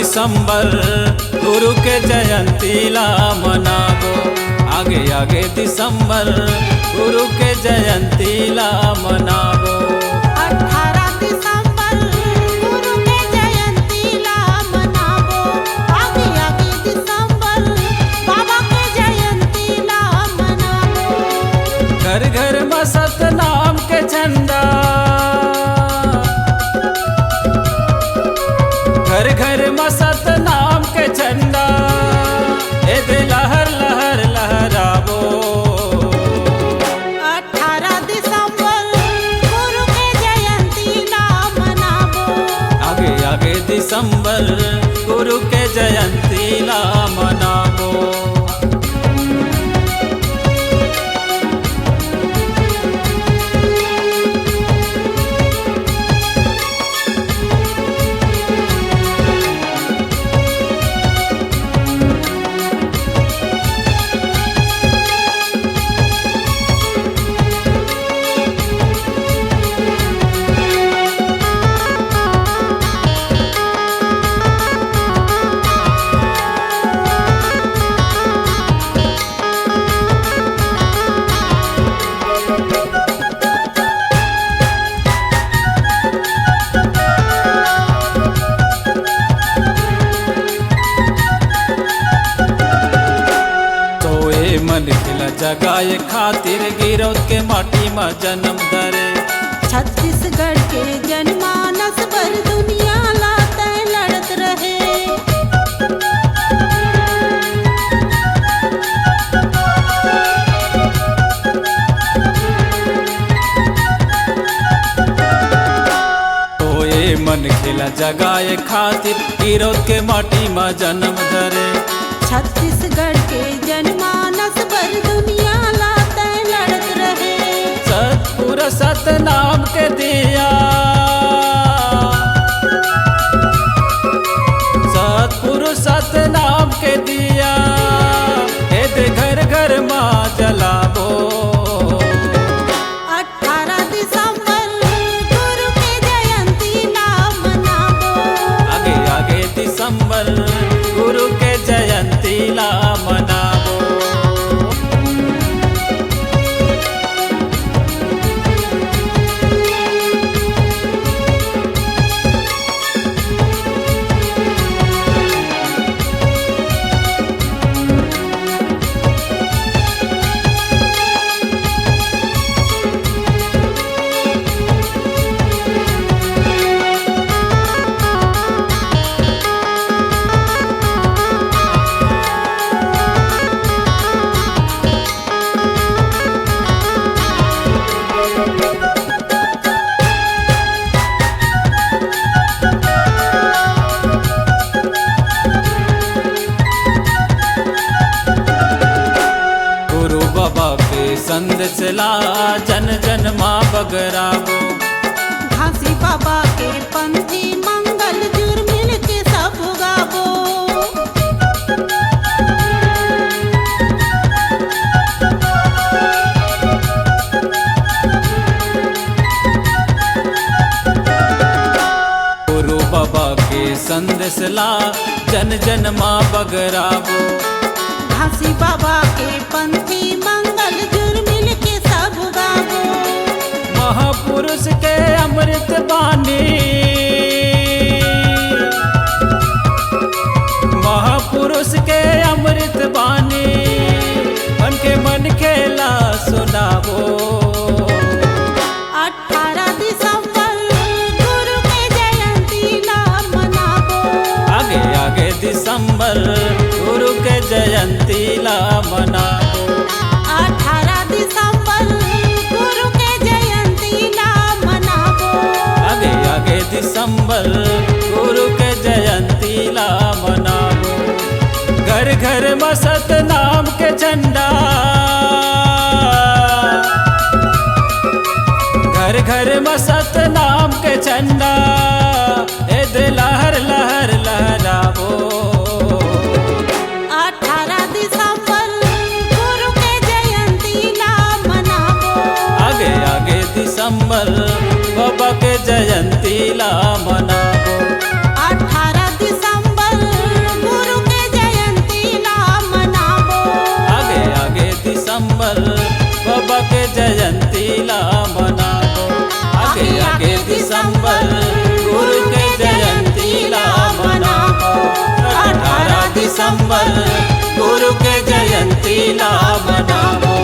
दिसंबर गुरु के जयंती ला मनाबो। आगे आगे दिसंबर गुरु के जयंती ला मनाबो। 18 दिसंबर गुरु के जयंती ला मनाबो। आगे आगे दिसंबर बाबा के जयंती ला मनाबो। घर घर में सतनाम के झंडा, घर घर में सतनाम के झंडा, ए दे लहर लहर लहराबो। 18 दिसंबर गुरु के जयंती ला मनाबो। आगे आगे दिसंबर गुरु के जयंती ला मनाबो। मन खिला जगाए खातिर गिरौत के माटी में जन्म धरे। छत्तीसगढ़ के जनमानस पर दुनिया लाते लड़त रहे। तो ये मन खिला जगाए खातिर गिरौत के माटी में जन्म धरे। छत्तीसगढ़ के जनमानस पर दुनिया लाते लड़त रहे। सतपुर सतनाम के दिया, सतपुर सतनाम के दिया, ए दे घर घर माँ जलाबो। 18 दिसंबर गुरु के जयंती ला मनाबो। आगे आगे दिसंबर गुरु के जयंती ला मनाबो। संदेश ला जन जन माँ बगराबो। घासी बाबा के पंथी मंगल जुर मिल के सब गाबो। गुरु बाबा के संदेश ला जन जन माँ बगराबो। घासी बाबा के पंथी मंगल जुर मिल के सब गाबो। महापुरुष के अमृत बानी, महापुरुष के अमृत बानी, मन खेला सुनाबो। 18 दिसंबर गुरु के जयंती ला मनाबो। आगे आगे दिसंबर गुरु के जयंती ला मनाबो। 18 दिसंबर गुरु के जयंती ला मनाबो। आगे आगे दिसंबर गुरु के जयंती ला मनाबो। घर घर में सतनाम के झंडा, घर घर में सतनाम के झंडा, ए दे लहर लहर लहराबो। 18 दिसंबर गुरु के जयंती ला मनाबो। आगे आगे दिसंबर बाबा के जयंती ला मनाबो। 18 दिसंबर दिसंबर गुरु के जयंती ला मनावो।